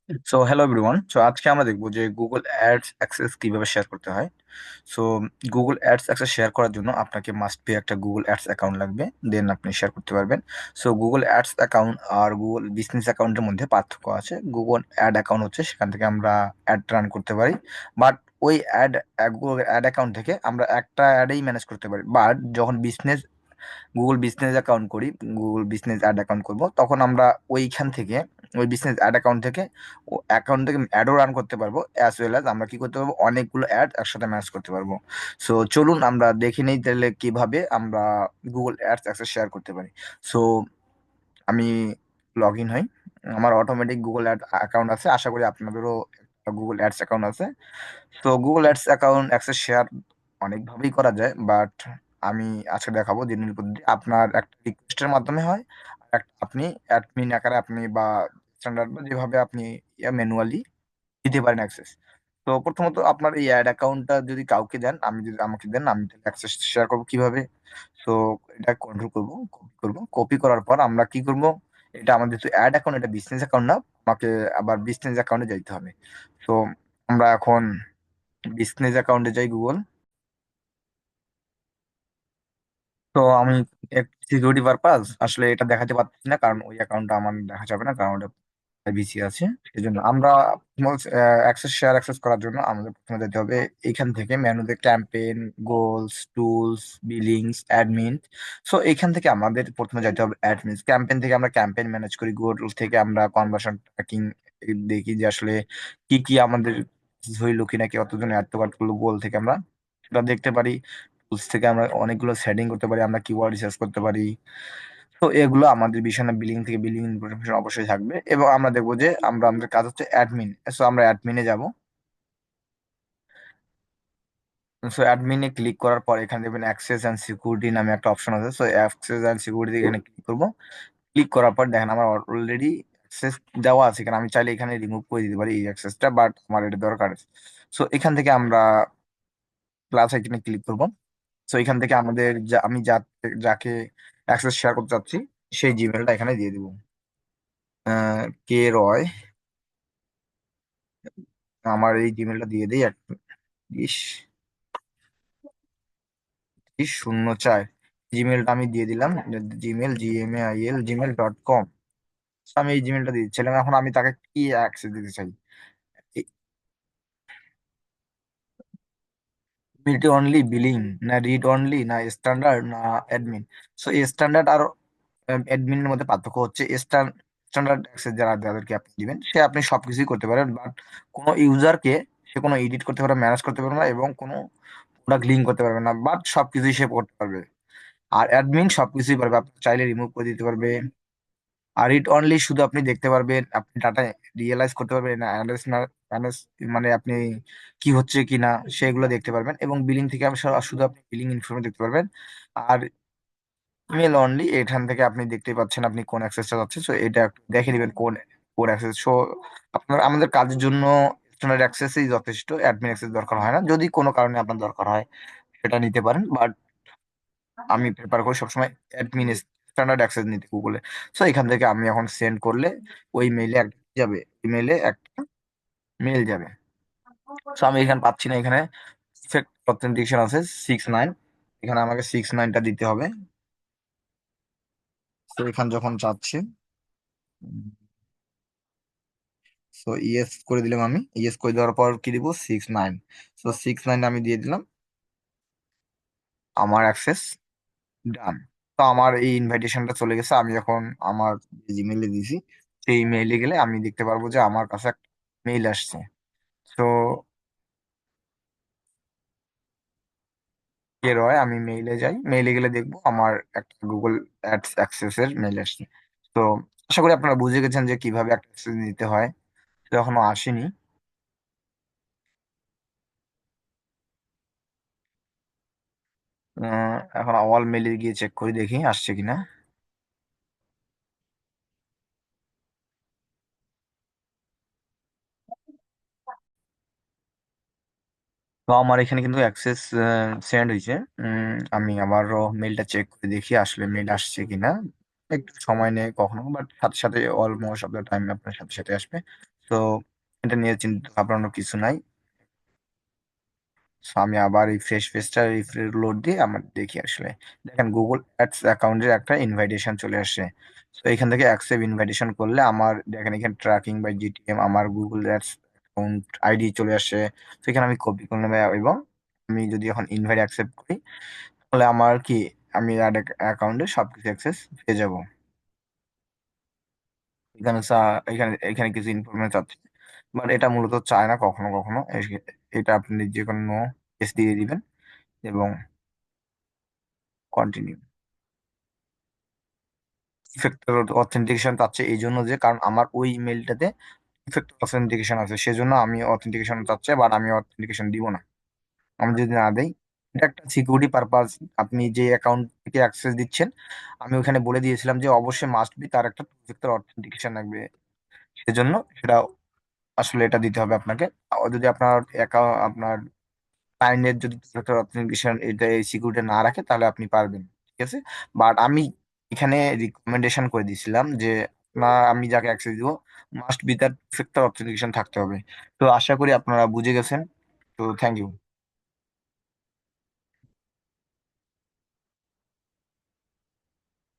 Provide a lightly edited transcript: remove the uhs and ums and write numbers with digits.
So hello everyone. আজকে আমরা দেখবো যে গুগল অ্যাডস অ্যাক্সেস কিভাবে শেয়ার করতে হয়। So Google ads access share করার জন্য আপনাকে মাস্ট বি একটা গুগল অ্যাডস অ্যাকাউন্ট লাগবে, দেন আপনি শেয়ার করতে পারবেন। সো গুগল অ্যাডস অ্যাকাউন্ট আর গুগল বিজনেস অ্যাকাউন্টের মধ্যে পার্থক্য আছে। গুগল অ্যাড অ্যাকাউন্ট হচ্ছে সেখান থেকে আমরা অ্যাড রান করতে পারি, বাট ওই গুগল অ্যাড অ্যাকাউন্ট থেকে আমরা একটা অ্যাডেই ম্যানেজ করতে পারি। বাট যখন গুগল বিজনেস অ্যাকাউন্ট করি, গুগল বিজনেস অ্যাড অ্যাকাউন্ট করব, তখন আমরা ওইখান থেকে ওই বিজনেস অ্যাড অ্যাকাউন্ট থেকে অ্যাডও রান করতে পারবো, অ্যাজ ওয়েল অ্যাজ আমরা কি করতে পারবো, অনেকগুলো অ্যাড একসাথে ম্যানেজ করতে পারবো। সো চলুন আমরা দেখে নেই তাহলে কিভাবে আমরা গুগল অ্যাডস অ্যাক্সেস শেয়ার করতে পারি। সো আমি লগ ইন হই। আমার অটোমেটিক গুগল অ্যাড অ্যাকাউন্ট আছে, আশা করি আপনাদেরও গুগল অ্যাডস অ্যাকাউন্ট আছে। তো Google ads account access share অনেকভাবেই করা যায়, বাট আমি আজকে দেখাবো দিনের পদ্ধতি। আপনার একটা রিকোয়েস্টের মাধ্যমে হয়, আর একটা আপনি অ্যাডমিন আকারে আপনি বা স্ট্যান্ডার্ড বা যেভাবে আপনি ম্যানুয়ালি দিতে পারেন অ্যাক্সেস। তো প্রথমত আপনার এই অ্যাড অ্যাকাউন্টটা যদি কাউকে দেন, আমি যদি আমাকে দেন, আমি তাহলে অ্যাক্সেস শেয়ার করবো কিভাবে। তো এটা কন্ট্রোল করব, কপি করব। কপি করার পর আমরা কি করব, এটা আমাদের তো অ্যাড অ্যাকাউন্ট, এটা বিজনেস অ্যাকাউন্ট না, আমাকে আবার বিজনেস অ্যাকাউন্টে যাইতে হবে। তো আমরা এখন বিজনেস অ্যাকাউন্টে যাই গুগল। তো আমি সিকিউরিটি পারপাস আসলে এটা দেখাতে পারতেছি না, কারণ ওই অ্যাকাউন্টটা আমার দেখা যাবে না, কারণ ওটা প্রাইভেসি আছে। এই জন্য আমরা অ্যাক্সেস করার জন্য আমাদের প্রথমে যেতে হবে এখান থেকে মেনুতে campaign, goals, tools, billings, admin. So এখান থেকে আমাদের প্রথমে যেতে হবে অ্যাডমিন। ক্যাম্পেইন থেকে আমরা ক্যাম্পেইন ম্যানেজ করি, গোল থেকে আমরা কনভার্সন ট্র্যাকিং দেখি যে আসলে কি কি আমাদের হইলো কিনা, কি কতজন অ্যাড টু কার্ট করলো। গোল থেকে আমরা সেটা দেখতে পারি। টুলস থেকে আমরা অনেকগুলো সেটিং করতে পারি, আমরা কিওয়ার্ড রিসার্চ করতে পারি। তো এগুলো আমাদের বিষয় না, বিলিং থেকে বিলিং ইনফরমেশন অবশ্যই থাকবে। এবং আমরা দেখবো যে আমাদের কাজ হচ্ছে অ্যাডমিন। সো আমরা অ্যাডমিনে যাব। সো অ্যাডমিনে ক্লিক করার পর এখানে দেখবেন অ্যাক্সেস অ্যান্ড সিকিউরিটি নামে একটা অপশন আছে। সো অ্যাক্সেস অ্যান্ড সিকিউরিটি এখানে ক্লিক করবো। ক্লিক করার পর দেখেন আমার অলরেডি অ্যাক্সেস দেওয়া আছে, কারণ আমি চাইলে এখানে রিমুভ করে দিতে পারি এই অ্যাক্সেসটা, বাট আমার এটা দরকার আছে। সো এখান থেকে আমরা প্লাস আইকনে ক্লিক করবো। সো এখান থেকে আমাদের আমি যাকে অ্যাক্সেস শেয়ার করতে চাচ্ছি সেই জিমেলটা এখানে দিয়ে দিব। কে রয়, আমার এই জিমেলটা দিয়ে দিই। 20 30 জিমেলটা আমি দিয়ে দিলাম। Gmail, gmail.com। আমি এই জিমেলটা দিয়ে দিচ্ছিলাম। এখন আমি তাকে কি অ্যাক্সেস দিতে চাই, মিড অনলি, বিলিং, না রিড অনলি, না স্ট্যান্ডার্ড, না অ্যাডমিন। সো স্ট্যান্ডার্ড আর অ্যাডমিনের মধ্যে পার্থক্য হচ্ছে স্ট্যান্ডার্ড অ্যাক্সেস যাদেরকে আপনি দিবেন সে আপনি সবকিছুই করতে পারেন, বাট কোনো ইউজারকে সে কোনো এডিট করতে পারবে, ম্যানেজ করতে পারবে না, এবং কোনো প্রোডাক্ট লিঙ্ক করতে পারবে না, বাট সবকিছুই সে করতে পারবে। আর অ্যাডমিন সবকিছুই পারবে, আপনি চাইলে রিমুভ করে দিতে পারবে। আর রিড অনলি শুধু আপনি দেখতে পারবেন, আপনি ডাটা রিয়েলাইজ করতে পারবেন না, অ্যানালাইজ না, অ্যানালাইজ মানে আপনি কি হচ্ছে কি না সেগুলো দেখতে পারবেন। এবং বিলিং থেকে আপনি শুধু আপনি বিলিং ইনফরমেশন দেখতে পারবেন। আর ইমেল অনলি, এখান থেকে আপনি দেখতে পাচ্ছেন আপনি কোন অ্যাক্সেসটা যাচ্ছে। সো এটা একটু দেখে নেবেন কোন কোন অ্যাক্সেস। সো আমাদের কাজের জন্য স্ট্যান্ডার্ড অ্যাক্সেসই যথেষ্ট, অ্যাডমিন অ্যাক্সেস দরকার হয় না। যদি কোনো কারণে আপনার দরকার হয় সেটা নিতে পারেন, বাট আমি প্রেফার করি সবসময় অ্যাডমিন স্ট্যান্ডার্ড অ্যাক্সেস নিতে গুগলে। সো এখান থেকে আমি এখন সেন্ড করলে ওই মেইলে একটা যাবে, ইমেলে একটা মেল যাবে। সো আমি এখানে পাচ্ছি না, এখানে অথেন্টিকেশন আছে 6 9। এখানে আমাকে 6 9টা দিতে হবে। তো এখানে যখন চাচ্ছে, সো ইয়েস করে দিলাম। আমি ইয়েস করে দেওয়ার পর কি দিব, 6 9। সো 6 9 আমি দিয়ে দিলাম, আমার অ্যাক্সেস ডান। তো আমার এই ইনভাইটেশনটা চলে গেছে। আমি এখন আমার জিমেইলে দিয়েছি, সেই মেইলে গেলে আমি দেখতে পারবো যে আমার কাছে একটা মেইল আসছে। তো কে রয়, আমি মেইলে যাই, মেইলে গেলে দেখবো আমার একটা গুগল অ্যাডস অ্যাক্সেস এর মেইল আসছে। তো আশা করি আপনারা বুঝে গেছেন যে কিভাবে একটা অ্যাক্সেস নিতে হয়। তো এখনো আসেনি। এখন অল মেইলে গিয়ে চেক করি, দেখি আসছে কিনা। তো আমার এখানে কিন্তু অ্যাক্সেস সেন্ড হয়েছে। আমি আবারও মেলটা চেক করে দেখি আসলে মেল আসছে কিনা। একটু সময় নেই কখনো, বাট সাথে সাথে অলমোস্ট অফ দ্য টাইম আপনার সাথে সাথে আসবে। তো এটা নিয়ে চিন্তা ভাবনার কিছু নাই। So, আমি আবার এই ফ্রেশ পেজটা লোড দিয়ে আমার দেখি আসলে। দেখেন গুগল অ্যাডস অ্যাকাউন্টের একটা ইনভাইটেশন চলে আসে। তো এখান থেকে অ্যাকসেপ্ট ইনভাইটেশন করলে আমার দেখেন এখানে ট্র্যাকিং বাই জিটিএম আমার গুগল অ্যাডস অ্যাকাউন্ট আইডি চলে আসে। তো এখানে আমি কপি করে নেব এবং আমি যদি এখন ইনভাইট অ্যাকসেপ্ট করি তাহলে আমার কি আমি অ্যাড অ্যাকাউন্টে সবকিছু অ্যাক্সেস পেয়ে যাব। এখানে এখানে এখানে কিছু ইনফরমেশন চাচ্ছে, বাট এটা মূলত চায় না কখনো কখনো। এটা আপনি যে কোনো কেস দিয়ে দিবেন এবং কন্টিনিউ। ফ্যাক্টর অথেন্টিকেশন চাচ্ছে এই জন্য যে কারণ আমার ওই ইমেলটাতে ফ্যাক্টর অথেন্টিকেশন আছে, সেজন্য আমি অথেন্টিকেশন চাচ্ছে, বাট আমি অথেন্টিকেশন দিব না। আমি যদি না দেই, এটা একটা সিকিউরিটি পারপাস। আপনি যে অ্যাকাউন্ট থেকে অ্যাক্সেস দিচ্ছেন, আমি ওখানে বলে দিয়েছিলাম যে অবশ্যই মাস্ট বি তার একটা টু ফ্যাক্টর অথেন্টিকেশন লাগবে। সেজন্য সেটা আসলে এটা দিতে হবে আপনাকে। যদি আপনার আপনার ক্লায়েন্টের যদি টু ফ্যাক্টর অথেন্টিকেশন এটা এই সিকিউরিটি না রাখে তাহলে আপনি পারবেন, ঠিক আছে। বাট আমি এখানে রিকমেন্ডেশন করে দিয়েছিলাম যে না, আমি যাকে অ্যাক্সেস দিব মাস্ট বি তার টু ফ্যাক্টর অথেন্টিকেশন থাকতে হবে। তো আশা করি আপনারা বুঝে গেছেন। তো থ্যাংক ইউ।